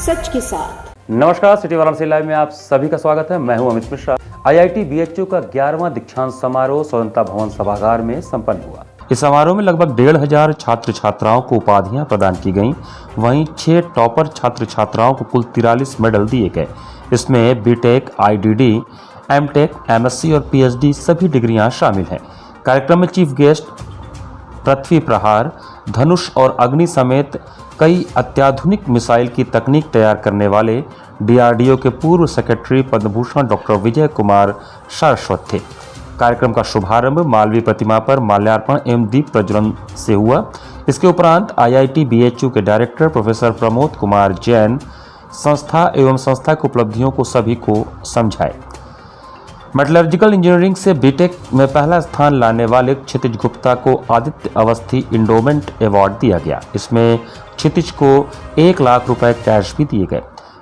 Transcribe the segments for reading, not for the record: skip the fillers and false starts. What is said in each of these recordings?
सच के साथ। नमस्कार, सिटी वाराणसी लाइव में आप सभी का स्वागत है। मैं हूं अमित मिश्रा। आईआईटी बीएचयू का 11वां दीक्षांत समारोह स्वतंत्रता भवन सभागार में संपन्न हुआ। इस समारोह में लगभग 1500 छात्र छात्राओं को उपाधियां प्रदान की गईं। वहीं 6 टॉपर छात्र छात्राओं को कुल 43 मेडल दिए गए। इसमें बीटेक, आईडीडी, एमटेक, एमएससी और पीएचडी सभी डिग्रियां शामिल हैं। कार्यक्रम में चीफ गेस्ट पृथ्वी प्रहार, धनुष और अग्नि समेत कई अत्याधुनिक मिसाइल की तकनीक तैयार करने वाले डीआरडीओ के पूर्व सेक्रेटरी पद्मभूषण डॉक्टर विजय कुमार सारस्वत थे। कार्यक्रम का शुभारंभ मालवीय प्रतिमा पर माल्यार्पण एवं दीप प्रज्वलन से हुआ। इसके उपरांत आईआईटी बीएचयू के डायरेक्टर प्रोफेसर प्रमोद कुमार जैन संस्था एवं संस्था की उपलब्धियों को सभी को समझाए। मेटलर्जिकल इंजीनियरिंग से बीटेक में पहला स्थान लाने वाले क्षितिज गुप्ता को आदित्य अवस्थी इंडोमेंट अवार्ड दिया गया। इसमें क्षितिज को 1 लाख रुपए कैश भी दिए गए।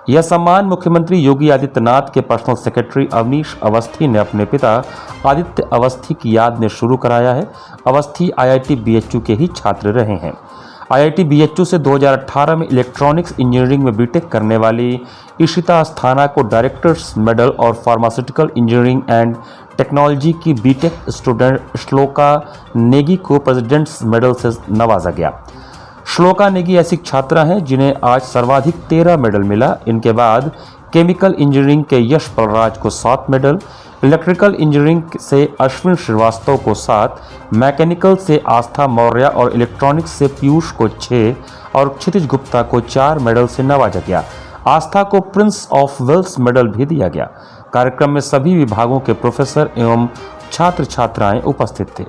यह सम्मान मुख्यमंत्री योगी आदित्यनाथ के पर्सनल सेक्रेटरी अवनीश अवस्थी ने अपने पिता आदित्य अवस्थी की याद में शुरू कराया है। अवस्थी आईआईटी बीएचयू के ही छात्र रहे हैं। आईआईटी बीएचयू से 2018 में इलेक्ट्रॉनिक्स इंजीनियरिंग में बीटेक करने वाली इशिता अस्थाना को डायरेक्टर्स मेडल और फार्मास्यूटिकल इंजीनियरिंग एंड टेक्नोलॉजी की बीटेक स्टूडेंट श्लोका नेगी को प्रेसिडेंट्स मेडल से नवाजा गया। श्लोका नेगी ऐसी छात्रा हैं जिन्हें आज सर्वाधिक 13 मेडल मिला। इनके बाद केमिकल इंजीनियरिंग के यश बलराज को 7 मेडल, इलेक्ट्रिकल इंजीनियरिंग से अश्विन श्रीवास्तव को 7, मैकेनिकल से आस्था मौर्य और इलेक्ट्रॉनिक्स से पीयूष को 6 और क्षितिज गुप्ता को 4 मेडल से नवाजा गया। आस्था को प्रिंस ऑफ वेल्स मेडल भी दिया गया। कार्यक्रम में सभी विभागों के प्रोफेसर एवं छात्र छात्राएं उपस्थित थे।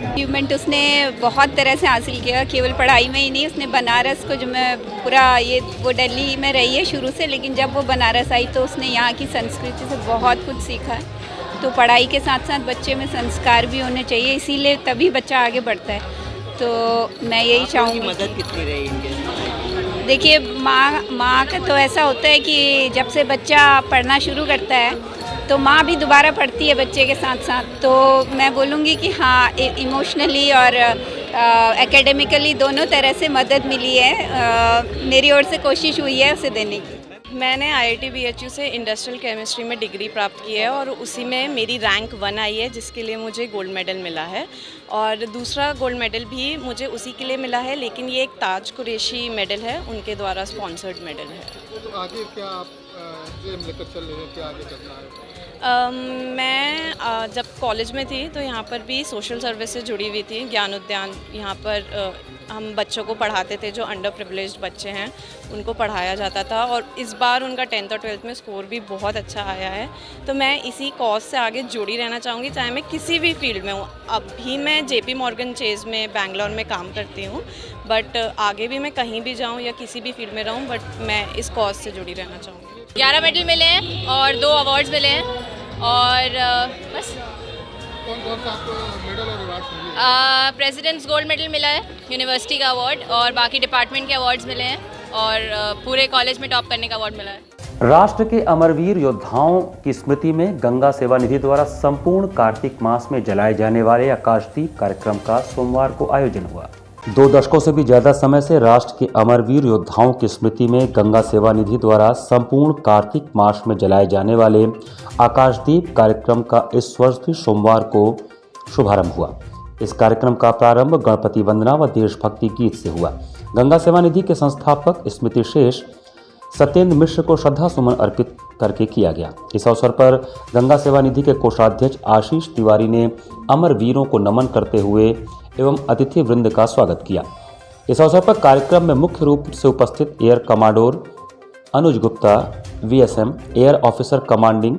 अचीवमेंट उसने बहुत तरह से हासिल किया, केवल पढ़ाई में ही नहीं। उसने बनारस को, जो मैं पूरा वो दिल्ली में रही है शुरू से, लेकिन जब वो बनारस आई तो उसने यहाँ की संस्कृति से बहुत कुछ सीखा है। तो पढ़ाई के साथ साथ बच्चे में संस्कार भी होने चाहिए, इसीलिए तभी बच्चा आगे बढ़ता है। तो मैं यही चाहूँगी। मदद कितनी रही इनके? देखिए, माँ का तो ऐसा होता है कि जब से बच्चा पढ़ना शुरू करता है तो माँ भी दोबारा पढ़ती है बच्चे के साथ साथ। तो मैं बोलूँगी कि हाँ, इमोशनली और एकेडमिकली दोनों तरह से मदद मिली है। मेरी ओर से कोशिश हुई है उसे देने की। मैंने आईआईटी बीएचयू से इंडस्ट्रियल केमिस्ट्री में डिग्री प्राप्त की है और उसी में मेरी रैंक 1 आई है, जिसके लिए मुझे गोल्ड मेडल मिला है। और दूसरा गोल्ड मेडल भी मुझे उसी के लिए मिला है, लेकिन ये एक ताज कुरैशी मेडल है, उनके द्वारा स्पॉन्सर्ड मेडल है। तो आगे क्या आप लेकर चल रहे हैं, क्या आगे करना है? मैं जब कॉलेज में थी तो यहाँ पर भी सोशल सर्विस से जुड़ी हुई थी। ज्ञान उद्यान, यहाँ पर हम बच्चों को पढ़ाते थे जो अंडर प्रिविलेज्ड बच्चे हैं, उनको पढ़ाया जाता था। और इस बार उनका 10th और 12th में स्कोर भी बहुत अच्छा आया है। तो मैं इसी कॉज से आगे जुड़ी रहना चाहूँगी, चाहे मैं किसी भी फील्ड में हूँ। अभी मैं JP मॉर्गन चेज में बेंगलोर में काम करती हूँ, बट आगे भी मैं कहीं भी जाऊँ या किसी भी फील्ड में रहूँ, बट मैं इस कॉज से जुड़ी रहना चाहूँगी। 11 मेडल मिले हैं और 2 अवार्ड्स मिले हैं और बस। कौन सा आपको मेडल और अवार्ड मिले? प्रेसिडेंट्स गोल्ड मेडल मिला है, यूनिवर्सिटी का अवार्ड, और बाकी डिपार्टमेंट के अवार्ड्स मिले हैं और पूरे कॉलेज में टॉप करने का अवार्ड मिला है। राष्ट्र के अमरवीर योद्धाओं की स्मृति में गंगा सेवा निधि द्वारा संपूर्ण कार्तिक मास में जलाए जाने वाले आकाशदीप कार्यक्रम का सोमवार को आयोजन हुआ। 2 दशकों से भी ज्यादा समय से राष्ट्र के अमरवीर योद्धाओं की स्मृति में गंगा सेवा निधि द्वारा संपूर्ण कार्तिक मास में जलाए जाने वाले आकाशदीप कार्यक्रम का इस वर्ष भी सोमवार को शुभारंभ हुआ। इस कार्यक्रम का प्रारंभ गणपति वंदना व देशभक्ति गीत से हुआ। गंगा सेवा निधि के संस्थापक स्मृति शेष सत्येंद्र मिश्र को श्रद्धा सुमन अर्पित करके किया गया। इस अवसर पर गंगा सेवा निधि के कोषाध्यक्ष आशीष तिवारी ने अमर वीरों को नमन करते हुए एवं अतिथि वृंद का स्वागत किया। इस अवसर पर कार्यक्रम में मुख्य रूप से उपस्थित air commodore Anuj Gupta, VSM, air officer commanding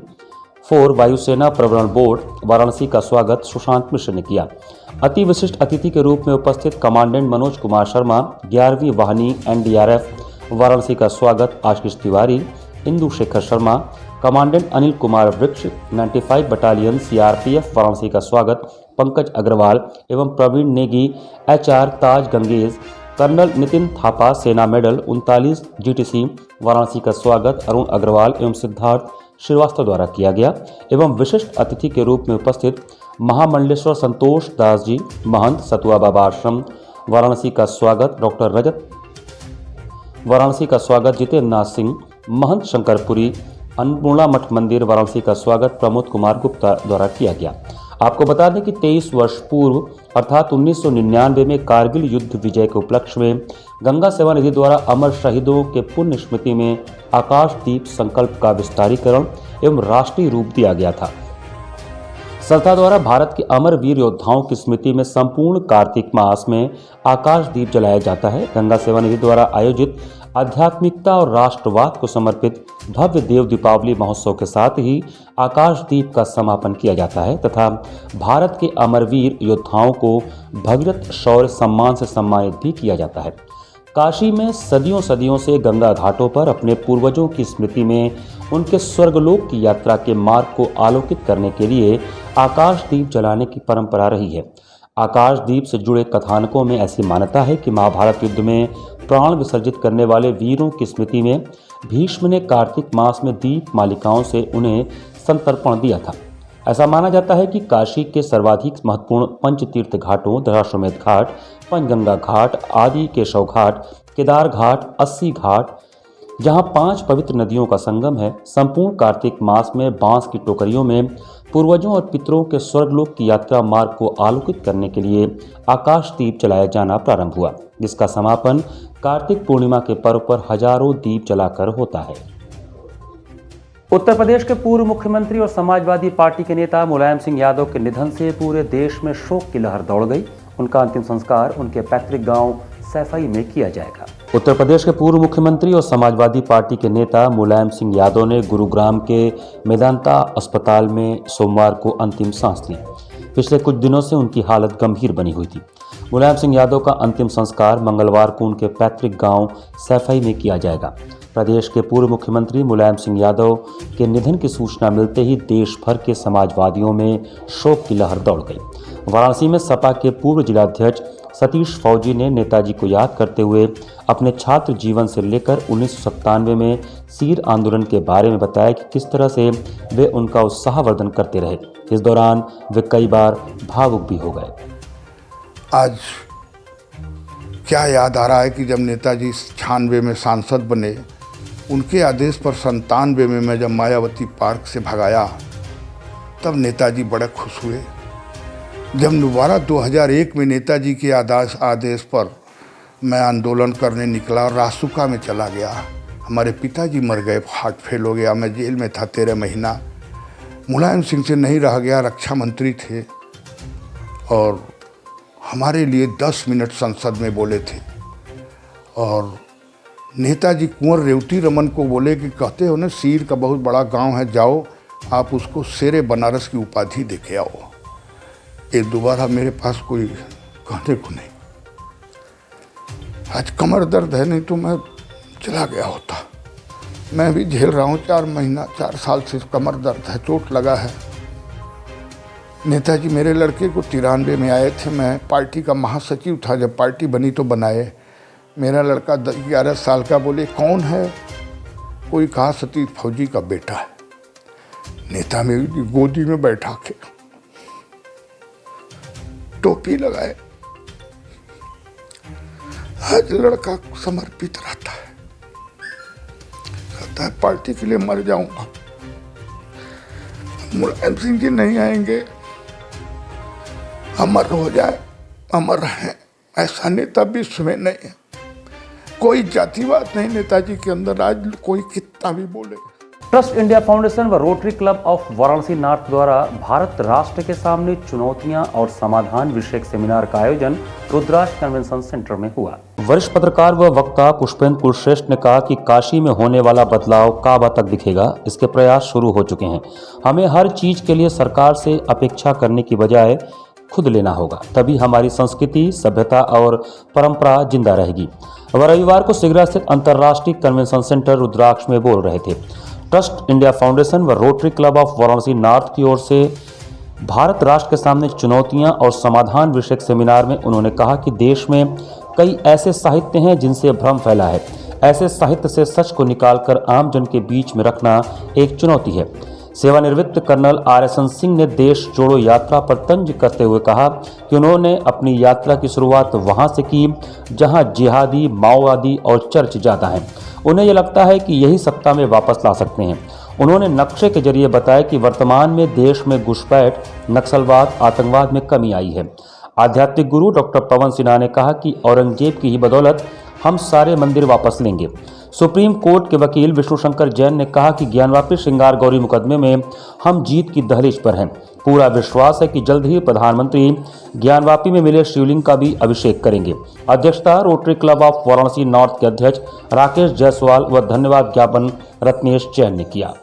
4 वायुसेना प्रवरण बोर्ड वाराणसी का स्वागत सुशांत मिश्र ने किया। अति विशिष्ट अतिथि के रूप में उपस्थित कमांडेंट मनोज कुमार शर्मा, 11वीं वाहिनी NDRF वाराणसी का स्वागत आशीष तिवारी, इंदु शेखर शर्मा, कमांडेंट अनिल कुमार वृक्ष, 95 बटालियन CRPF वाराणसी का स्वागत पंकज अग्रवाल एवं प्रवीण नेगी, HR ताज गंगेज, कर्नल नितिन थापा सेना मेडल 39 GTC वाराणसी का स्वागत अरुण अग्रवाल एवं सिद्धार्थ श्रीवास्तव द्वारा किया गया एवं विशिष्ट अतिथि के रूप में उपस्थित महामंडलेश्वर संतोष दास जी महंत सतुआ बाबा आश्रम वाराणसी का स्वागत डॉक्टर रजत, वाराणसी का स्वागत जितेंद्र नाथ सिंह महंत शंकरपुरी, अन्नपूर्णा मठ मंदिर वाराणसी का स्वागत प्रमोद कुमार गुप्ता द्वारा किया गया। आपको बता दें कि 23 वर्ष पूर्व अर्थात 1999 में कारगिल युद्ध विजय के उपलक्ष्य में गंगा सेवा निधि द्वारा अमर शहीदों के पुण्य स्मृति में आकाशदीप संकल्प का विस्तारीकरण एवं राष्ट्रीय रूप दिया गया था। संस्था द्वारा भारत के अमर वीर योद्धाओं की स्मृति में संपूर्ण कार्तिक मास में आकाशदीप जलाया जाता है। गंगा सेवा निधि द्वारा आयोजित आध्यात्मिकता और राष्ट्रवाद को समर्पित भव्य देव दीपावली महोत्सव के साथ ही आकाशदीप का समापन किया जाता है तथा भारत के अमरवीर योद्धाओं को भगीरथ शौर्य सम्मान से सम्मानित भी किया जाता है। काशी में सदियों से गंगा घाटों पर अपने पूर्वजों की स्मृति में उनके स्वर्गलोक की यात्रा के मार्ग को आलोकित करने के लिए आकाशदीप जलाने की परंपरा रही है। आकाशदीप से जुड़े कथानकों में ऐसी मान्यता है कि महाभारत युद्ध में प्राण विसर्जित करने वाले वीरों की स्मृति में भीष्म ने कार्तिक मास में दीप मालिकाओं से उन्हें संतर्पण दिया था। ऐसा माना जाता है कि काशी के सर्वाधिक महत्वपूर्ण पंचतीर्थ घाटों दशाश्वमेध घाट, पंचगंगा घाट, आदि केशव घाट, केदार घाट, 80 घाट, जहां 5 पवित्र नदियों का संगम है, संपूर्ण कार्तिक मास में बांस की टोकरियों में पूर्वजों और पितरों के स्वर्गलोक की यात्रा मार्ग को आलोकित करने के लिए आकाशदीप जलाया जाना प्रारंभ हुआ, जिसका समापन कार्तिक पूर्णिमा के पर्व पर हजारों दीप जलाकर होता है। उत्तर प्रदेश के पूर्व मुख्यमंत्री और समाजवादी पार्टी के नेता मुलायम सिंह यादव के निधन से पूरे देश में शोक की लहर दौड़ गई। उनका अंतिम संस्कार उनके पैतृक गांव सैफई में किया जाएगा। उत्तर प्रदेश के पूर्व मुख्यमंत्री और समाजवादी पार्टी के नेता मुलायम सिंह यादव ने गुरुग्राम के मेदांता अस्पताल में सोमवार को अंतिम सांस ली। पिछले कुछ दिनों से उनकी हालत गंभीर बनी हुई थी। मुलायम सिंह यादव का अंतिम संस्कार मंगलवार को उनके पैतृक गांव सैफई में किया जाएगा। प्रदेश के पूर्व मुख्यमंत्री मुलायम सिंह यादव के निधन की सूचना मिलते ही देश भर के समाजवादियों में शोक की लहर दौड़ गई। वाराणसी में सपा के पूर्व जिलाध्यक्ष सतीश फौजी ने नेताजी को याद करते हुए अपने छात्र जीवन से लेकर 1997 में सीर आंदोलन के बारे में बताया कि किस तरह से वे उनका उत्साहवर्धन करते रहे। इस दौरान वे कई बार भावुक भी हो गए। आज क्या याद आ रहा है कि जब नेताजी 96 में सांसद बने, उनके आदेश पर 97 में मैं जब मायावती पार्क से भगाया तब नेताजी बड़े खुश हुए। जब दोबारा 2001 में नेताजी के आदेश पर मैं आंदोलन करने निकला और रासुका में चला गया, हमारे पिताजी मर गए, हार्ट फेल हो गया, मैं जेल में था 13 महीना। मुलायम सिंह से नहीं रह गया, रक्षा मंत्री थे और हमारे लिए 10 मिनट संसद में बोले थे। और नेताजी कुंवर रेवती रमन को बोले कि कहते हो ना सीर का बहुत बड़ा गांव है, जाओ आप उसको शेरे बनारस की उपाधि देके आओ। ये दोबारा मेरे पास कोई कहने को नहीं। आज कमर दर्द है, नहीं तो मैं चला गया होता। मैं भी झेल रहा हूँ 4 साल से कमर दर्द है, चोट लगा है। नेताजी मेरे लड़के को 93 में आए थे, मैं पार्टी का महासचिव था, जब पार्टी बनी तो बनाए। मेरा लड़का 11 साल का, बोले कौन है, कोई कहा सतीश फौजी का बेटा है। नेता मेरी गोदी में बैठा के टोपी लगाए। आज लड़का समर्पित रहता है, कहता है पार्टी के लिए मर जाऊंगा। मुलायम सिंह जी नहीं आएंगे, अमर हो जाए, अमर रहें, ऐसा नेता विश्व में नहीं है। कोई जातिवाद नहीं नेताजी के अंदर, आज कोई कितना भी बोले। ट्रस्ट इंडिया फाउंडेशन व rotary club of Varanasi north द्वारा भारत राष्ट्र के सामने चुनौतियां और समाधान विषयक सेमिनार का आयोजन रुद्राक्ष कन्वेंशन सेंटर में हुआ। वरिष्ठ पत्रकार व वक्ता पुष्पेंद्र कुलश्रेष्ठ ने कहा कि काशी में होने वाला बदलाव काबा तक दिखेगा, इसके प्रयास शुरू हो चुके हैं। हमें हर चीज के लिए सरकार से अपेक्षा करने की बजाय खुद लेना होगा, तभी हमारी संस्कृति, सभ्यता और परंपरा जिंदा रहेगी। वह रविवार को सिगरा स्थित अंतर्राष्ट्रीय कन्वेंशन सेंटर रुद्राक्ष में बोल रहे थे। ट्रस्ट इंडिया फाउंडेशन व rotary club of Varanasi north की ओर से भारत राष्ट्र के सामने चुनौतियां और समाधान विषयक सेमिनार में उन्होंने कहा कि देश में कई ऐसे साहित्य हैं जिनसे भ्रम फैला है। ऐसे साहित्य से सच को निकालकर आम जन के बीच में रखना एक चुनौती है। सेवानिवृत्त कर्नल RSN सिंह ने देश जोड़ो यात्रा पर तंज करते हुए कहा कि उन्होंने अपनी यात्रा की शुरुआत वहां से की जहां जिहादी, माओवादी और चर्च ज्यादा हैं। उन्हें यह लगता है कि यही सत्ता में वापस ला सकते हैं। उन्होंने नक्शे के जरिए बताया कि वर्तमान में देश में घुसपैठ, नक्सलवाद, आतंकवाद में कमी आई है। आध्यात्मिक गुरु डॉक्टर पवन सिन्हा ने कहा कि औरंगजेब की ही बदौलत हम सारे मंदिर वापस लेंगे। सुप्रीम कोर्ट के वकील विष्णु शंकर जैन ने कहा कि ज्ञानवापी श्रृंगार गौरी मुकदमे में हम जीत की दहलीज पर हैं। पूरा विश्वास है कि जल्द ही प्रधानमंत्री ज्ञानवापी में मिले शिवलिंग का भी अभिषेक करेंगे। अध्यक्षता rotary club of Varanasi north के अध्यक्ष राकेश जायसवाल व धन्यवाद ज्ञापन रत्नेश जैन ने किया।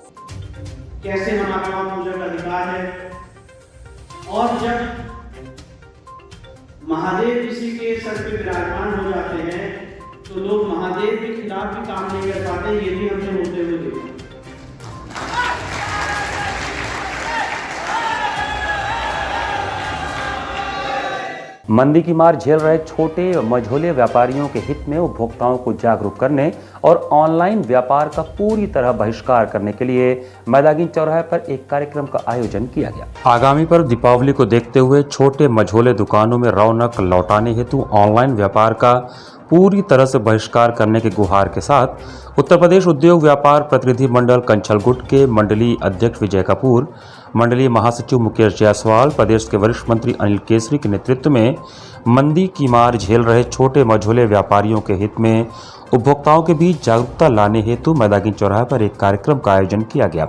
कैसे महात्मा पूजा का अधिकार है, और जब महादेव किसी के सर पे विराजमान हो जाते हैं तो लोग महादेव के खिलाफ भी काम नहीं कर पाते। ये भी हमसे होते हुए देखा। मंदी की मार झेल रहे छोटे मझोले व्यापारियों के हित में उपभोक्ताओं को जागरूक करने और ऑनलाइन व्यापार का पूरी तरह बहिष्कार करने के लिए मैदागिन चौराहे पर एक कार्यक्रम का आयोजन किया गया। आगामी पर्व दीपावली को देखते हुए छोटे मझोले दुकानों में रौनक लौटाने हेतु ऑनलाइन व्यापार का पूरी तरह से बहिष्कार करने के गुहार के साथ उत्तर प्रदेश उद्योग व्यापार प्रतिनिधि मंडल कंचलगुट के मंडलीय अध्यक्ष विजय कपूर, मंडलीय महासचिव मुकेश जायसवाल, प्रदेश के वरिष्ठ मंत्री अनिल केसरी के नेतृत्व में मंदी की मार झेल रहे छोटे मझोले व्यापारियों के हित में उपभोक्ताओं के बीच जागरूकता लाने हेतु मैदागिन चौराहे पर एक कार्यक्रम का आयोजन किया गया।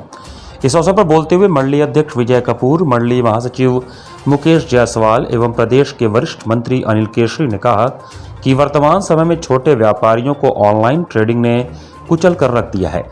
इस अवसर पर बोलते हुए मंडलीय अध्यक्ष विजय कपूर, मंडलीय महासचिव मुकेश जायसवाल एवं प्रदेश के वरिष्ठ मंत्री अनिल केसरी ने कहा कि वर्तमान समय में छोटे व्यापारियों को ऑनलाइन ट्रेडिंग ने कुचल कर रख दिया है,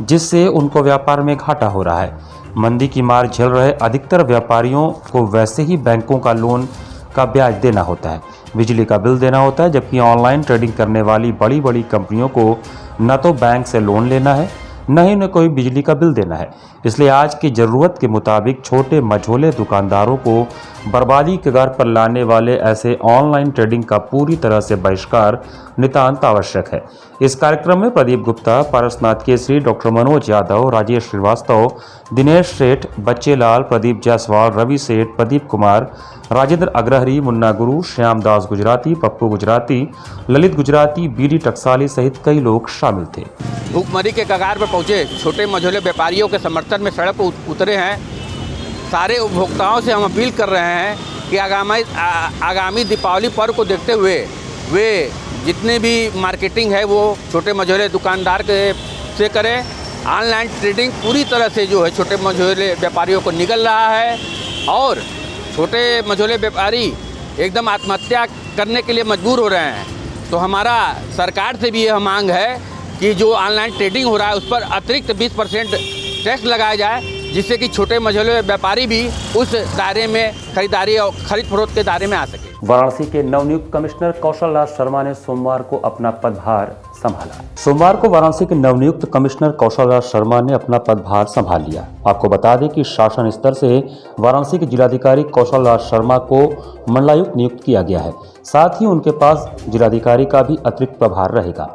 जिससे उनको व्यापार में घाटा हो रहा है। मंदी की मार झेल रहे अधिकतर व्यापारियों को वैसे ही बैंकों का लोन का ब्याज देना होता है, बिजली का बिल देना होता है, जबकि ऑनलाइन ट्रेडिंग करने वाली बड़ी बड़ी कंपनियों को न तो बैंक से लोन लेना है, न ही उन्हें कोई बिजली का बिल देना है। इसलिए आज की ज़रूरत के मुताबिक छोटे मझोले दुकानदारों को बर्बादी के कगार पर लाने वाले ऐसे ऑनलाइन ट्रेडिंग का पूरी तरह से बहिष्कार नितांत आवश्यक है। इस कार्यक्रम में प्रदीप गुप्ता, पारसनाथ केसरी, डॉक्टर मनोज यादव, राजेश श्रीवास्तव, दिनेश सेठ, बच्चे लाल, प्रदीप जायसवाल, रवि सेठ, प्रदीप कुमार, राजेंद्र अग्रहरी, मुन्ना गुरु, श्याम दास गुजराती, पप्पू गुजराती, ललित गुजराती, बीडी टकसाली सहित कई लोग शामिल थे। भूखमरी के कगार पर पहुंचे छोटे मझोले व्यापारियों के समर्थन में सड़क पर उतरे हैं। सारे उपभोक्ताओं से हम अपील कर रहे हैं कि आगामी दीपावली पर्व को देखते हुए वे जितने भी मार्केटिंग है वो छोटे मझोले दुकानदार से करें। ऑनलाइन ट्रेडिंग पूरी तरह से जो है छोटे मझोले व्यापारियों को निगल रहा है और छोटे मझोले व्यापारी एकदम आत्महत्या करने के लिए मजबूर हो रहे हैं। तो हमारा सरकार से भी यह मांग है कि जो ऑनलाइन ट्रेडिंग हो रहा है उस पर अतिरिक्त 20% टैक्स लगाया जाए, जिससे कि छोटे मझोले व्यापारी भी उस दायरे में खरीदारी और खरीद फरोख्त के दायरे में आ सके। वाराणसी के नवनियुक्त कमिश्नर कौशल राज शर्मा ने सोमवार को अपना पदभार संभाला। सोमवार को वाराणसी के नवनियुक्त कमिश्नर कौशल राज शर्मा ने अपना पदभार संभाल लिया। आपको बता दें कि शासन स्तर से वाराणसी के जिलाधिकारी कौशल राज शर्मा को मंडलायुक्त नियुक्त किया गया है। साथ ही उनके पास जिलाधिकारी का भी अतिरिक्त प्रभार रहेगा।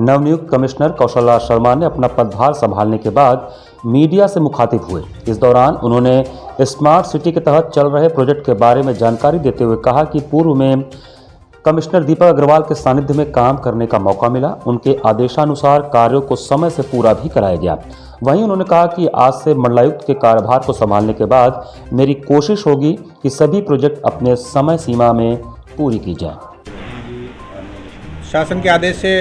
नवनियुक्त कमिश्नर कौशल राज शर्मा ने अपना पदभार संभालने के बाद मीडिया से मुखातिब हुए। इस दौरान उन्होंने स्मार्ट सिटी के तहत चल रहे प्रोजेक्ट के बारे में जानकारी देते हुए कहा कि पूर्व में कमिश्नर दीपक अग्रवाल के सानिध्य में काम करने का मौका मिला। उनके आदेशानुसार कार्यों को समय से पूरा भी कराया गया। वहीं उन्होंने कहा कि आज से मंडलायुक्त के कार्यभार को संभालने के बाद मेरी कोशिश होगी कि सभी प्रोजेक्ट अपने समय सीमा में पूरी की जाए। शासन के आदेश से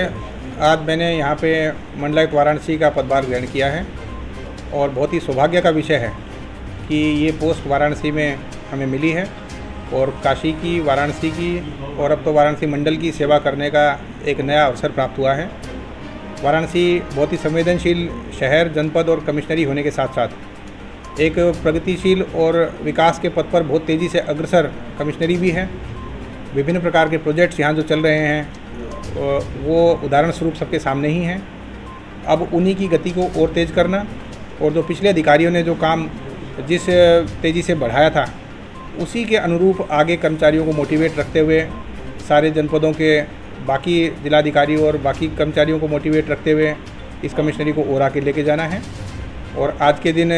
आज मैंने यहाँ पे मंडलायुक्त वाराणसी का पदभार ग्रहण किया है और बहुत ही सौभाग्य का विषय है कि ये पोस्ट वाराणसी में हमें मिली है और काशी की, वाराणसी की और अब तो वाराणसी मंडल की सेवा करने का एक नया अवसर प्राप्त हुआ है। वाराणसी बहुत ही संवेदनशील शहर, जनपद और कमिश्नरी होने के साथ साथ एक प्रगतिशील और विकास के पथ पर बहुत तेज़ी से अग्रसर कमिश्नरी भी है। विभिन्न प्रकार के प्रोजेक्ट्स यहाँ जो चल रहे हैं वो उदाहरण स्वरूप सबके सामने ही हैं। अब उन्हीं की गति को और तेज़ करना और जो पिछले अधिकारियों ने जो काम जिस तेज़ी से बढ़ाया था उसी के अनुरूप आगे कर्मचारियों को मोटिवेट रखते हुए सारे जनपदों के बाकी जिलाधिकारी और बाकी कर्मचारियों को मोटिवेट रखते हुए इस कमिश्नरी को और आगे लेके जाना है। और आज के दिन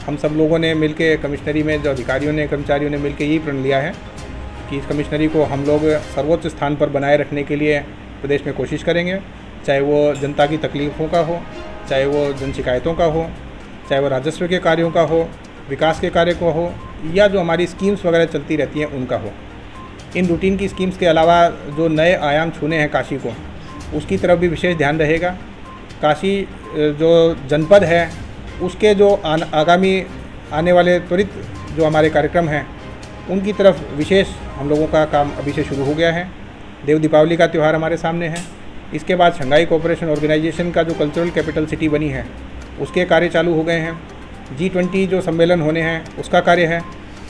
हम सब लोगों ने मिलके कमिश्नरी में जो अधिकारियों ने कर्मचारियों ने मिलके यही प्रण लिया है कि इस कमिश्नरी को हम लोग सर्वोच्च स्थान पर बनाए रखने के लिए प्रदेश में कोशिश करेंगे, चाहे वो जनता की तकलीफ़ों का हो, चाहे वो जन शिकायतों का हो, चाहे वो राजस्व के कार्यों का हो, विकास के कार्य को हो, या जो हमारी स्कीम्स वगैरह चलती रहती हैं उनका हो। इन रूटीन की स्कीम्स के अलावा जो नए आयाम छूने हैं काशी को, उसकी तरफ भी विशेष ध्यान रहेगा। काशी जो जनपद है उसके जो आगामी आने वाले त्वरित जो हमारे कार्यक्रम हैं उनकी तरफ विशेष हम लोगों का काम अभी से शुरू हो गया है। देव दीपावली का त्यौहार हमारे सामने है। इसके बाद शंघाई कोऑपरेशन ऑर्गेनाइजेशन का जो कल्चरल कैपिटल सिटी बनी है उसके कार्य चालू हो गए हैं। G20 जो सम्मेलन होने हैं उसका कार्य है।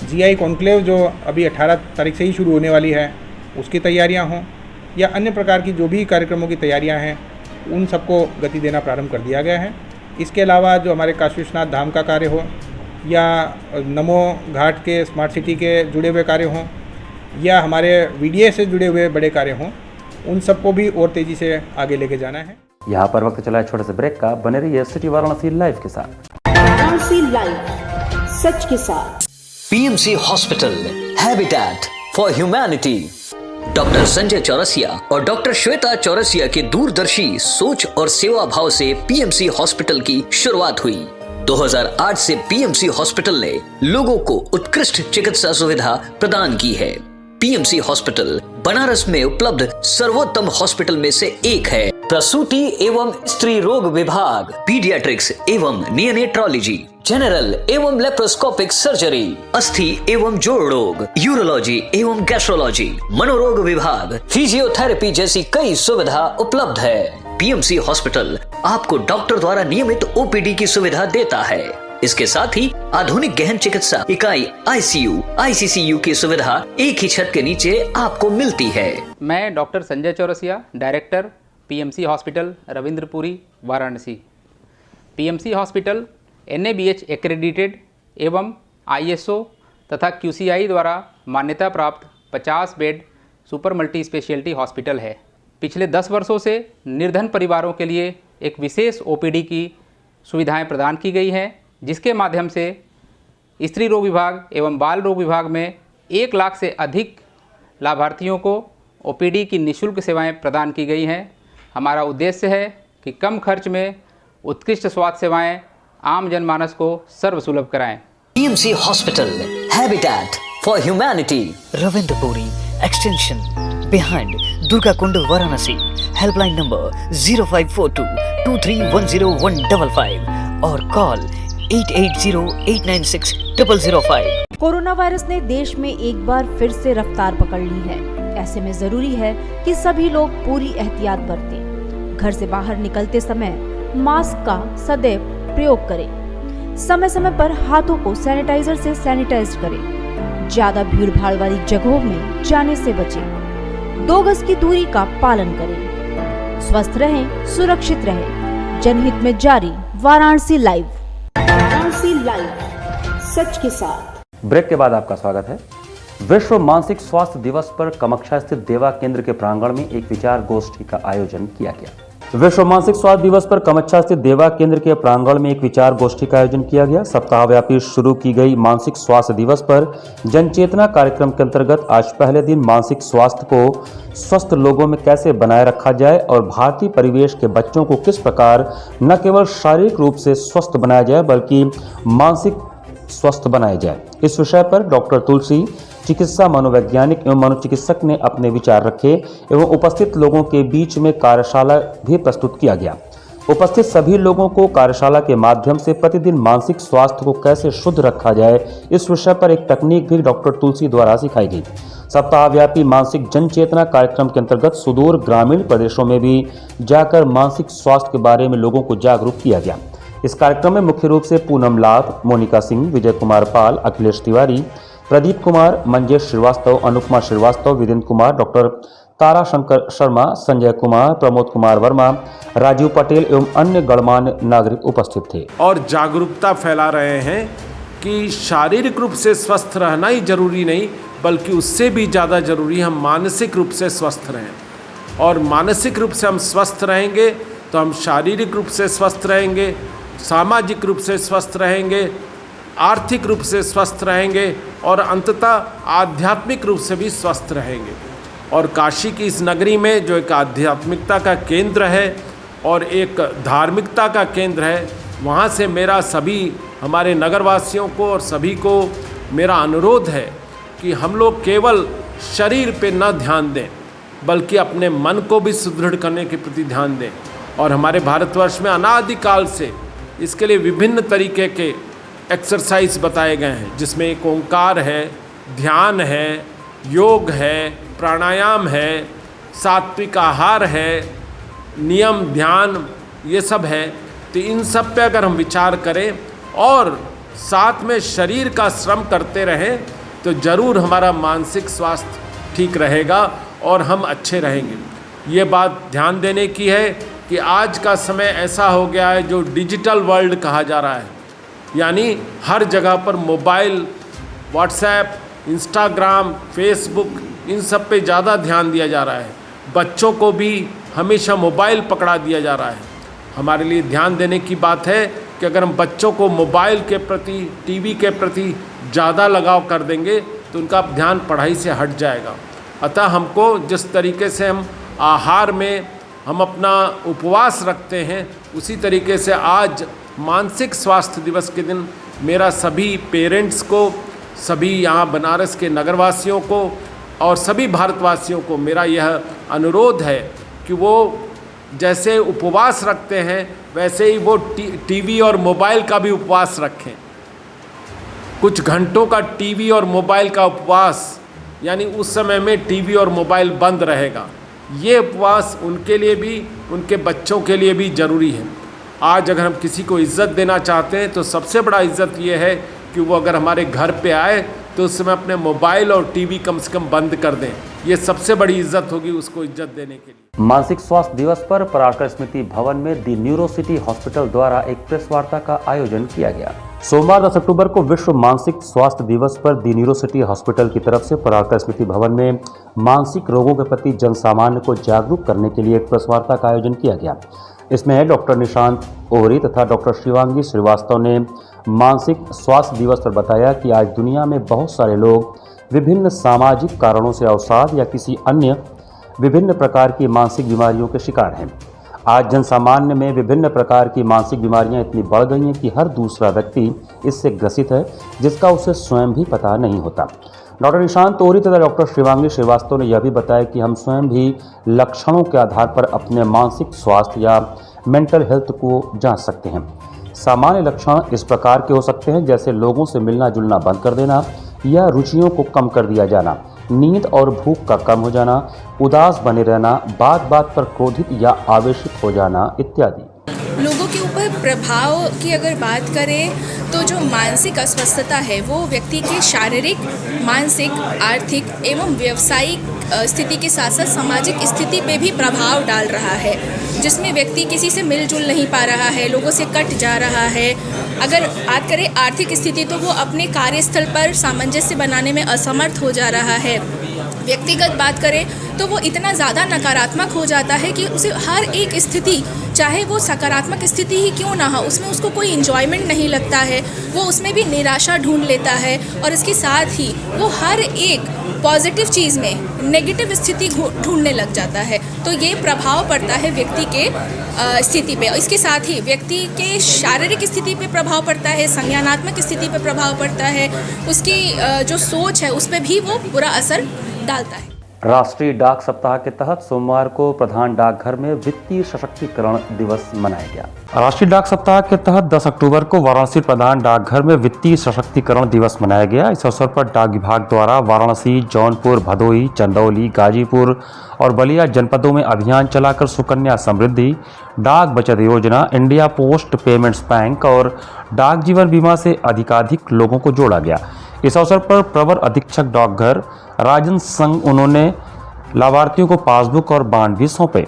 GI कॉन्क्लेव जो अभी 18 तारीख से ही शुरू होने वाली है उसकी तैयारियां हों, या अन्य प्रकार की जो भी कार्यक्रमों की तैयारियां हैं उन सबको गति देना प्रारंभ कर दिया गया है। इसके अलावा जो हमारे काशी विश्वनाथ धाम का कार्य हो, या नमो घाट के स्मार्ट सिटी के जुड़े हुए कार्य हों, या हमारे VDA से जुड़े हुए बड़े कार्य हों, उन सबको भी और तेज़ी से आगे लेके जाना है। यहाँ पर वक्त चला है छोटे से ब्रेक का। बने रहिए सिटी वाराणसी लाइव के साथ। वाराणसी लाइव, सच के साथ। PMC hospital, habitat for humanity. Doctor Sanjay Chaurasia और डॉक्टर श्वेता चौरसिया के दूरदर्शी सोच और सेवा भाव से PMC हॉस्पिटल की शुरुआत हुई। 2008 से PMC हॉस्पिटल ने लोगों को उत्कृष्ट चिकित्सा सुविधा प्रदान की है। PMC हॉस्पिटल बनारस में उपलब्ध सर्वोत्तम हॉस्पिटल में से एक है। प्रसूति एवं स्त्री रोग विभाग, पीडियाट्रिक्स एवं नियोनेट्रोलॉजी, जनरल एवं लेप्रोस्कोपिक सर्जरी, अस्थि एवं जोड़ रोग, यूरोलॉजी एवं गैस्ट्रोलॉजी, मनोरोग विभाग, फिजियोथेरेपी जैसी कई सुविधा उपलब्ध है। PMC हॉस्पिटल आपको डॉक्टर द्वारा नियमित OPD की सुविधा देता है। इसके साथ ही आधुनिक गहन चिकित्सा इकाई ICU, ICCU की सुविधा एक ही छत के नीचे आपको मिलती है। मैं doctor Sanjay Chaurasia, director PMC hospital Ravindrapuri, Varanasi. PMC hospital NABH accredited एवं ISO तथा QCI द्वारा मान्यता प्राप्त 50 bed super multi speciality hospital है। पिछले 10 वर्षों से निर्धन परिवारों के लिए एक विशेष OPD की सुविधाएं प्रदान की गई हैं, जिसके माध्यम से स्त्री रोग विभाग एवं बाल रोग विभाग में 1 लाख से अधिक लाभार्थियों को OPD की निःशुल्क सेवाएं प्रदान की गई हैं। हमारा उद्देश्य है कि कम खर्च में उत्कृष्ट स्वास्थ्य सेवाएं आम जनमानस को सर्वसुलभ कराएं। PMC hospital, habitat for humanity, Ravindrapuri extension behind Durga Kund, Varanasi. Helpline number 0542231015 और कॉल 8808960005। कोरोना वायरस ने देश में एक बार फिर से रफ्तार पकड़ ली है। ऐसे में जरूरी है कि सभी लोग पूरी एहतियात बरतें। घर से बाहर निकलते समय मास्क का सदैव प्रयोग करें। समय समय पर हाथों को सैनिटाइजर से सैनिटाइज करें। ज्यादा भीड़ भाड़ वाली जगहों में जाने से बचें। 2 गज की दूरी का पालन करें। स्वस्थ रहें, सुरक्षित रहें। जनहित में जारी वाराणसी लाइव। वाराणसी लाइव, सच के साथ। ब्रेक के बाद आपका स्वागत है। विश्व मानसिक स्वास्थ्य दिवस पर कामाख्या स्थित देवा केंद्र के प्रांगण में एक विचार गोष्ठी का आयोजन किया गया। विश्व मानसिक स्वास्थ्य दिवस पर कामाख्या स्थित देवा केंद्र के प्रांगण में एक विचार गोष्ठी का आयोजन किया गया। सप्ताहव्यापी शुरू की गई मानसिक स्वास्थ्य दिवस पर जनचेतना कार्यक्रम के अंतर्गत आज पहले दिन मानसिक स्वास्थ्य को स्वस्थ लोगों में कैसे बनाए रखा जाए और भारतीय परिवेश के बच्चों को किस प्रकार न केवल शारीरिक रूप से स्वस्थ बनाया जाए बल्कि मानसिक स्वस्थ बनाया जाए, इस विषय पर डॉक्टर तुलसी, चिकित्सा मनोवैज्ञानिक एवं मनोचिकित्सक ने अपने विचार रखे एवं उपस्थित लोगों के बीच में कार्यशाला भी प्रस्तुत किया गया। उपस्थित सभी लोगों को कार्यशाला के माध्यम से प्रतिदिन मानसिक स्वास्थ्य को कैसे शुद्ध रखा जाए, इस विषय पर एक तकनीक भी डॉक्टर तुलसी द्वारा सिखाई गई। सप्ताहव्यापी मानसिक जन चेतना कार्यक्रम के अंतर्गत सुदूर ग्रामीण प्रदेशों में भी जाकर मानसिक स्वास्थ्य के बारे में लोगों को जागरूक किया गया। इस कार्यक्रम में मुख्य रूप से पूनम लाभ, मोनिका सिंह, विजय कुमार पाल, अखिलेश तिवारी, प्रदीप कुमार, मंजेश श्रीवास्तव, अनुपमा श्रीवास्तव, वीरेंद्र कुमार, डॉक्टर तारा शंकर शर्मा, संजय कुमार, प्रमोद कुमार वर्मा, राजीव पटेल एवं अन्य गणमान्य नागरिक उपस्थित थे और जागरूकता फैला रहे हैं कि शारीरिक रूप से स्वस्थ रहना ही जरूरी नहीं, बल्कि उससे भी ज़्यादा जरूरी हम मानसिक रूप से स्वस्थ रहें। और मानसिक रूप से हम स्वस्थ रहेंगे तो हम शारीरिक रूप से स्वस्थ रहेंगे, सामाजिक रूप से स्वस्थ रहेंगे आर्थिक रूप से स्वस्थ रहेंगे और अंततः आध्यात्मिक रूप से भी स्वस्थ रहेंगे। और काशी की इस नगरी में जो एक आध्यात्मिकता का केंद्र है और एक धार्मिकता का केंद्र है, वहाँ से मेरा सभी हमारे नगरवासियों को और सभी को मेरा अनुरोध है कि हम लोग केवल शरीर पे न ध्यान दें बल्कि अपने मन को भी सुदृढ़ करने के प्रति ध्यान दें। और हमारे भारतवर्ष में अनादिकाल से इसके लिए विभिन्न तरीके के एक्सरसाइज बताए गए हैं, जिसमें एक ओंकार है, ध्यान है, योग है, प्राणायाम है, सात्विक आहार है, नियम ध्यान, ये सब है। तो इन सब पे अगर हम विचार करें और साथ में शरीर का श्रम करते रहें तो ज़रूर हमारा मानसिक स्वास्थ्य ठीक रहेगा और हम अच्छे रहेंगे। ये बात ध्यान देने की है कि आज का समय ऐसा हो गया है जो डिजिटल वर्ल्ड कहा जा रहा है, यानी हर जगह पर मोबाइल, व्हाट्सएप, इंस्टाग्राम, फेसबुक, इन सब पे ज़्यादा ध्यान दिया जा रहा है। बच्चों को भी हमेशा मोबाइल पकड़ा दिया जा रहा है। हमारे लिए ध्यान देने की बात है कि अगर हम बच्चों को मोबाइल के प्रति, टीवी के प्रति ज़्यादा लगाव कर देंगे तो उनका ध्यान पढ़ाई से हट जाएगा। अतः हमको जिस तरीके से हम आहार में हम अपना उपवास रखते हैं, उसी तरीके से आज मानसिक स्वास्थ्य दिवस के दिन मेरा सभी पेरेंट्स को, सभी यहाँ बनारस के नगरवासियों को और सभी भारतवासियों को मेरा यह अनुरोध है कि वो जैसे उपवास रखते हैं वैसे ही वो टीवी और मोबाइल का भी उपवास रखें। कुछ घंटों का टीवी और मोबाइल का उपवास, यानी उस समय में टीवी और मोबाइल बंद रहेगा। ये उपवास उनके लिए भी, उनके बच्चों के लिए भी ज़रूरी है। आज अगर हम किसी को इज़्ज़त देना चाहते हैं तो सबसे बड़ा इज़्ज़त ये है कि वो अगर हमारे घर पे आए तो उस समय अपने मोबाइल और टीवी कम से कम बंद कर दें। ये सबसे बड़ी इज्जत होगी उसको इज्जत देने के लिए। मानसिक स्वास्थ्य दिवस पर परारकर स्मृति भवन में दी न्यूरोसिटी हॉस्पिटल द्वारा एक प्रेस वार्ता का आयोजन किया गया। सोमवार 10 अक्टूबर को विश्व मानसिक स्वास्थ्य दिवस पर दी न्यूरोसिटी हॉस्पिटल की तरफ से परारकर स्मृति भवन में मानसिक रोगों के प्रति जन सामान्य को जागरूक करने के लिए एक प्रेस वार्ता का आयोजन किया गया। इसमें डॉक्टर निशांत ओहरी तथा डॉक्टर शिवांगी श्रीवास्तव ने मानसिक स्वास्थ्य दिवस पर बताया कि आज दुनिया में बहुत सारे लोग विभिन्न सामाजिक कारणों से अवसाद या किसी अन्य विभिन्न प्रकार की मानसिक बीमारियों के शिकार हैं। आज जन सामान्य में विभिन्न प्रकार की मानसिक बीमारियां इतनी बढ़ गई हैं कि हर दूसरा व्यक्ति इससे ग्रसित है, जिसका उसे स्वयं भी पता नहीं होता। डॉक्टर निशांत ओहरी तथा डॉक्टर शिवांगी श्रीवास्तव ने यह भी बताया कि हम स्वयं भी लक्षणों के आधार पर अपने मानसिक स्वास्थ्य या मेंटल हेल्थ को जांच सकते हैं। सामान्य लक्षण इस प्रकार के हो सकते हैं जैसे लोगों से मिलना जुलना बंद कर देना या रुचियों को कम कर दिया जाना, नींद और भूख का कम हो जाना, उदास बने रहना, बात बात पर क्रोधित या आवेशित हो जाना इत्यादि। लोगों के ऊपर प्रभाव की अगर बात करें तो जो मानसिक अस्वस्थता है वो व्यक्ति के शारीरिक, मानसिक, आर्थिक एवं व्यावसायिक स्थिति के साथ साथ सामाजिक स्थिति पे भी प्रभाव डाल रहा है, जिसमें व्यक्ति किसी से मिलजुल नहीं पा रहा है, लोगों से कट जा रहा है। अगर बात करें आर्थिक स्थिति तो वो अपने कार्यस्थल पर सामंजस्य बनाने में असमर्थ हो जा रहा है। व्यक्तिगत बात करें तो वो इतना ज़्यादा नकारात्मक हो जाता है कि उसे हर एक स्थिति, चाहे वो सकारात्मक स्थिति ही क्यों ना हो, उसमें उसको कोई इन्जॉयमेंट नहीं लगता है, वो उसमें भी निराशा ढूंढ लेता है और इसके साथ ही वो हर एक पॉजिटिव चीज़ में नेगेटिव स्थिति ढूंढने लग जाता है। तो ये प्रभाव पड़ता है व्यक्ति के स्थिति पे। इसके साथ ही व्यक्ति के शारीरिक स्थिति पे प्रभाव पड़ता है, संज्ञानात्मक स्थिति पे प्रभाव पड़ता है, उसकी जो सोच है उस पर भी वो बुरा असर डालता है। राष्ट्रीय डाक सप्ताह के तहत सोमवार को प्रधान डाकघर में वित्तीय सशक्तिकरण दिवस मनाया गया। राष्ट्रीय डाक सप्ताह के तहत 10 अक्टूबर को वाराणसी प्रधान डाकघर में वित्तीय सशक्तिकरण दिवस मनाया गया। इस अवसर पर डाक विभाग द्वारा वाराणसी, जौनपुर, भदोही, चंदौली, गाजीपुर और बलिया जनपदों में अभियान चलाकर सुकन्या समृद्धि, डाक बचत योजना, इंडिया पोस्ट पेमेंट्स बैंक और डाक जीवन बीमा से अधिकाधिक लोगों को जोड़ा गया। इस अवसर पर प्रवर अधीक्षक डाकघर राजन संघ उन्होंने लाभार्थियों को पासबुक और बांड भी सौंपे।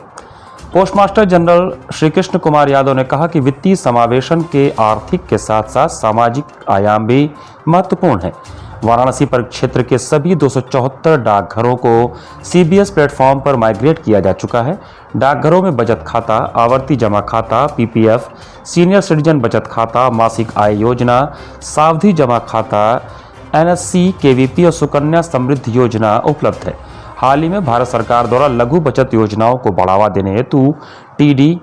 पोस्टमास्टर जनरल श्री कृष्ण कुमार यादव ने कहा कि वित्तीय समावेशन के आर्थिक के साथ साथ सामाजिक आयाम भी महत्वपूर्ण है। वाराणसी परिक्षेत्र के सभी 274 डाकघरों को CBS प्लेटफॉर्म पर माइग्रेट किया जा चुका है। डाकघरों में बचत खाता, आवर्ती जमा खाता, PPF, सीनियर सिटीजन बचत खाता, मासिक आय योजना, सावधि जमा खाता, NSC, KVP और सुकन्या समृद्धि योजना उपलब्ध है। हाल ही में भारत सरकार द्वारा लघु बचत योजनाओं को बढ़ावा देने हेतु TD,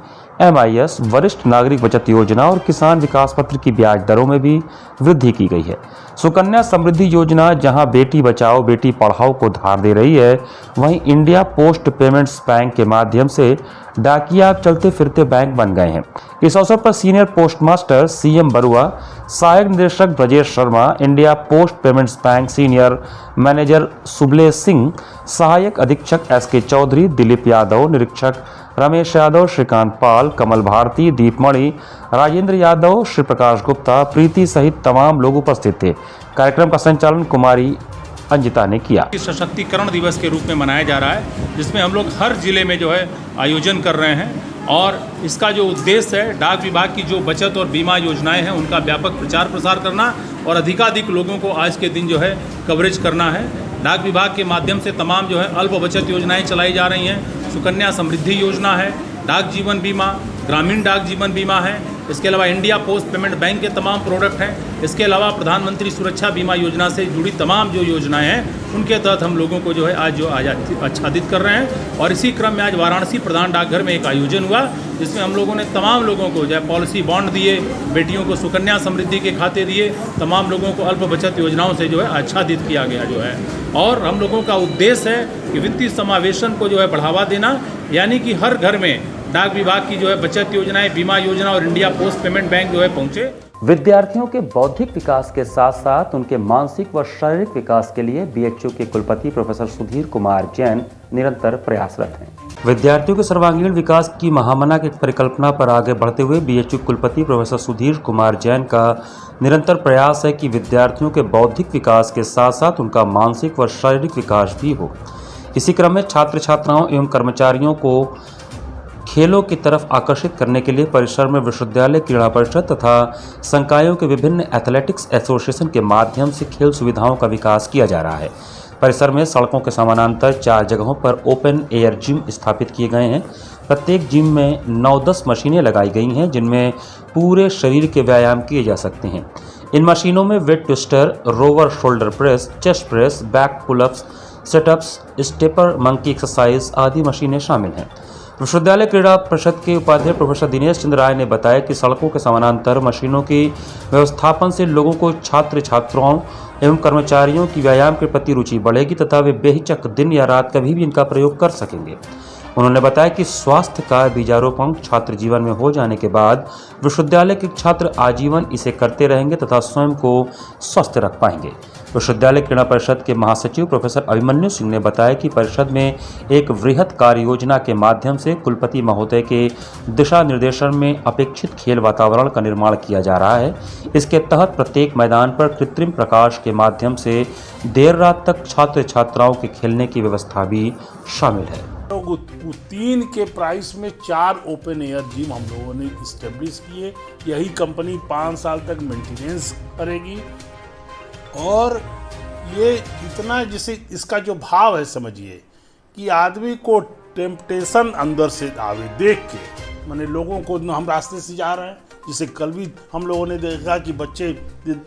MIS, वरिष्ठ नागरिक बचत योजना और किसान विकास पत्र की ब्याज दरों में भी वृद्धि की गई है। सुकन्या समृद्धि योजना जहां बेटी बचाओ बेटी पढ़ाओ को धार दे रही है, वहीं इंडिया पोस्ट पेमेंट्स बैंक के माध्यम से डाकिया चलते फिरते बैंक बन गए हैं। इस अवसर पर senior post master CM Barua, सहायक निदेशक Brajesh Sharma, India post payments bank senior manager Suble Singh, सहायक अधीक्षक SK चौधरी, दिलीप यादव, निरीक्षक रमेश यादव, श्रीकांत पाल, कमल भारती, दीपमणि, राजेंद्र यादव, श्री प्रकाश गुप्ता, प्रीति सहित तमाम लोग उपस्थित थे। कार्यक्रम का संचालन कुमारी अंजिता ने किया। सशक्तिकरण दिवस के रूप में मनाया जा रहा है, जिसमें हम लोग हर जिले में जो है आयोजन कर रहे हैं और इसका जो उद्देश्य है डाक विभाग की जो बचत और बीमा योजनाएं हैं उनका व्यापक प्रचार प्रसार करना और अधिकाधिक लोगों को आज के दिन जो है कवरेज करना है। डाक विभाग के माध्यम से तमाम जो है अल्प बचत योजनाएं चलाई जा रही हैं। सुकन्या समृद्धि योजना है, डाक जीवन बीमा, ग्रामीण डाक जीवन बीमा है, इसके अलावा इंडिया पोस्ट पेमेंट बैंक के तमाम प्रोडक्ट हैं। इसके अलावा प्रधानमंत्री सुरक्षा बीमा योजना से जुड़ी तमाम जो योजनाएं हैं उनके तहत हम लोगों को जो है आज आच्छादित कर रहे हैं। और इसी क्रम में आज वाराणसी प्रधान डाकघर में एक आयोजन हुआ जिसमें हम लोगों ने तमाम लोगों को जो है पॉलिसी बॉन्ड दिए, बेटियों को सुकन्या समृद्धि के खाते दिए, तमाम लोगों को अल्प बचत योजनाओं से जो है आच्छादित किया गया जो है। और हम लोगों का उद्देश्य है कि वित्तीय समावेशन को जो है बढ़ावा देना, यानी कि हर घर में डाक विभाग की जो है बचत योजनाएं, बीमा योजना और इंडिया पोस्ट पेमेंट बैंक जो है पहुंचे। विद्यार्थियों के बौद्धिक विकास के साथ साथ उनके मानसिक व शारीरिक विकास के लिए BHU के कुलपति प्रोफेसर सुधीर कुमार जैन निरंतर प्रयासरत हैं। विद्यार्थियों के सर्वांगीण विकास की महामना की परिकल्पना पर आगे बढ़ते हुए BHU कुलपति प्रोफेसर सुधीर कुमार जैन का निरंतर प्रयास है कि विद्यार्थियों के बौद्धिक विकास के साथ साथ उनका मानसिक व शारीरिक विकास भी हो। इसी क्रम में छात्र छात्राओं एवं कर्मचारियों को खेलों की तरफ आकर्षित करने के लिए परिसर में विश्वविद्यालय क्रीड़ा परिषद तथा संकायों के विभिन्न एथलेटिक्स एसोसिएशन के माध्यम से खेल सुविधाओं का विकास किया जा रहा है। परिसर में सड़कों के समानांतर 4 जगहों पर ओपन एयर जिम स्थापित किए गए हैं। प्रत्येक जिम में 9-10 मशीनें लगाई गई हैं जिनमें पूरे शरीर के व्यायाम किए जा सकते हैं। इन मशीनों में waist twister, rower shoulder press, chest press, back pullups, situps, stepper monkey exercise आदि मशीनें शामिल हैं। विश्वविद्यालय क्रीड़ा परिषद के उपाध्यक्ष प्रोफेसर दिनेश चंद्र राय ने बताया कि सड़कों के समानांतर मशीनों की व्यवस्थापन से लोगों को छात्र छात्राओं एवं कर्मचारियों की व्यायाम के प्रति रुचि बढ़ेगी तथा वे बेहिचक दिन या रात कभी भी इनका प्रयोग कर सकेंगे। उन्होंने बताया कि स्वास्थ्य का बीजारोपण छात्र जीवन में हो जाने के बाद विश्वविद्यालय के छात्र आजीवन इसे करते रहेंगे तथा स्वयं को स्वस्थ रख पाएंगे। विश्वविद्यालय क्रीड़ा परिषद के महासचिव प्रोफेसर अभिमन्यु सिंह ने बताया कि परिषद में एक वृहत कार्य योजना के माध्यम से कुलपति महोदय के दिशा निर्देशन में अपेक्षित खेल वातावरण का निर्माण किया जा रहा है। इसके तहत प्रत्येक मैदान पर कृत्रिम प्रकाश के माध्यम से देर रात तक छात्र छात्राओं के खेलने की व्यवस्था भी शामिल है। 3 के प्राइस में 4 ओपन एयर जिम हम लोगों ने इस्टेब्लिश किए। यही कंपनी 5 साल तक मेंटेनेंस करेगी और ये इतना जिसे इसका जो भाव है समझिए कि आदमी को टेम्पटेशन अंदर से आवे देख के, माने लोगों को हम रास्ते से जा रहे हैं, जिसे कल भी हम लोगों ने देखा कि बच्चे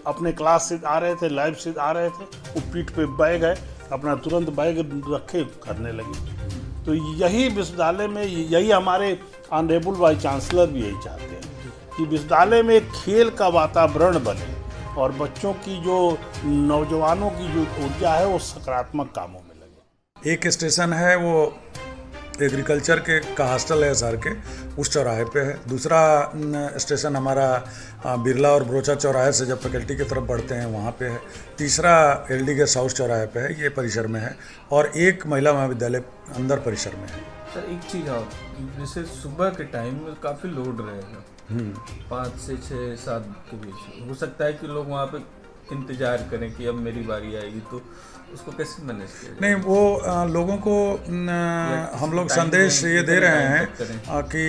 अपने क्लास से आ रहे थे, लाइव से आ रहे थे, वो पीठ पे बैग है, अपना तुरंत बैग रखे करने लगे। तो यही विश्वविद्यालय में, यही हमारे ऑनरेबल वाइस चांसलर भी यही चाहते हैं कि विश्वविद्यालय में खेल का वातावरण बने और बच्चों की जो नौजवानों की जो ऊर्जा है वो सकारात्मक कामों में लगे। एक स्टेशन है वो एग्रीकल्चर के का हॉस्टल है सर के, उस चौराहे पे है। दूसरा स्टेशन हमारा बिरला और ब्रोचा चौराहे से जब फैकल्टी की तरफ बढ़ते हैं वहाँ पे है। तीसरा LD गेस्ट हाउस चौराहे पे है, ये परिसर में है। और एक महिला महाविद्यालय अंदर परिसर में है। सर एक चीज़ और, जैसे सुबह के टाइम में काफ़ी लोड रहेगा 5 से 6, 7 के बीच, हो सकता है कि लोग वहाँ पे इंतज़ार करें कि अब मेरी बारी आएगी, तो उसको कैसे मैनेज किया? नहीं, वो लोगों को हम लोग संदेश ये दे रहे हैं कि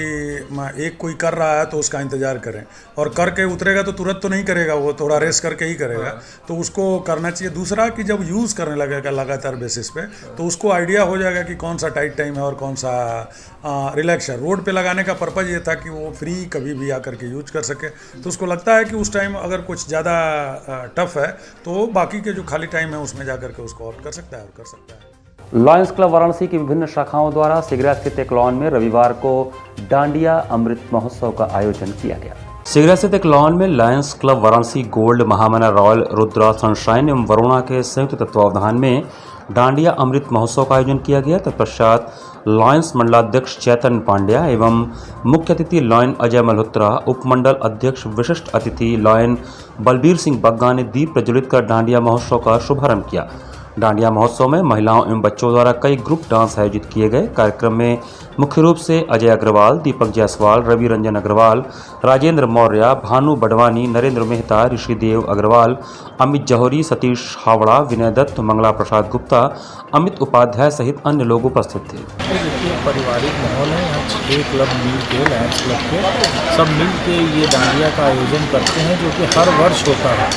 एक कोई कर रहा है तो उसका इंतज़ार करें, और करके उतरेगा तो तुरंत तो नहीं करेगा, वो थोड़ा रेस्ट करके ही करेगा, तो उसको करना चाहिए। दूसरा कि जब यूज़ करने लगेगा लगातार बेसिस पे तो उसको आइडिया हो जाएगा कि कौन सा टाइट टाइम है और कौन सा रिलैक्स है। रोड पे लगाने का पर्पज़ ये था कि वो फ्री कभी भी आकर के यूज कर सके, तो उसको लगता है कि उस टाइम अगर कुछ ज़्यादा टफ है तो बाकी के जो खाली टाइम है उसमें जाकर के उसको ऑप्ट कर सकता है और कर सकता है। लॉयंस क्लब वाराणसी की विभिन्न शाखाओं द्वारा सिगरा स्थित एक लॉन में रविवार को डांडिया अमृत महोत्सव का आयोजन किया गया। सिगरा स्थित एक लॉन में लायंस क्लब वाराणसी गोल्ड, महामना रॉयल, रुद्रा, सनशाइन एवं वरुणा के संयुक्त तत्वावधान में डांडिया अमृत महोत्सव का आयोजन किया गया। तत्पश्चात लॉयंस मंडलाध्यक्ष चैतन्य पांड्या एवं मुख्य अतिथि लॉयन अजय मल्होत्रा, उपमंडल अध्यक्ष विशिष्ट अतिथि लॉयन बलबीर सिंह बग्गा ने दीप प्रज्वलित कर डांडिया महोत्सव का शुभारंभ किया। डांडिया महोत्सव में महिलाओं एवं बच्चों द्वारा कई ग्रुप डांस आयोजित किए गए। कार्यक्रम में मुख्य रूप से अजय अग्रवाल, दीपक जायसवाल, रवि रंजन अग्रवाल, राजेंद्र मौर्य, भानु बडवानी, नरेंद्र मेहता, ऋषिदेव अग्रवाल, अमित जौहरी, सतीश हावड़ा, विनय दत्त, मंगला प्रसाद गुप्ता, अमित उपाध्याय सहित अन्य लोग उपस्थित थे। देखिए, पारिवारिक माहौल है। यहाँ 6 क्लब मिल के, लायंस क्लब के सब मिल के ये डांडिया का आयोजन करते हैं, जो कि हर वर्ष होता है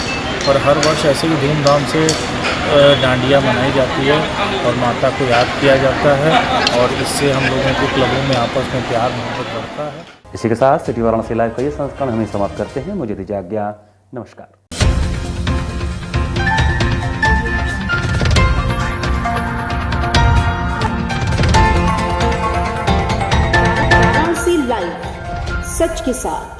और हर वर्ष ऐसे ही धूमधाम से डांडिया मनाई जाती है और माता को याद किया जाता है, और इससे हम लोगों के क्लबों में आपस में प्यार मोहब्बत बढ़ता है। इसी के साथ सिटी वाराणसी लाइव का ये संस्करण हम समाप्त करते हैं। मुझे दीजिए आज्ञा, नमस्कार। लाइव, सच के साथ।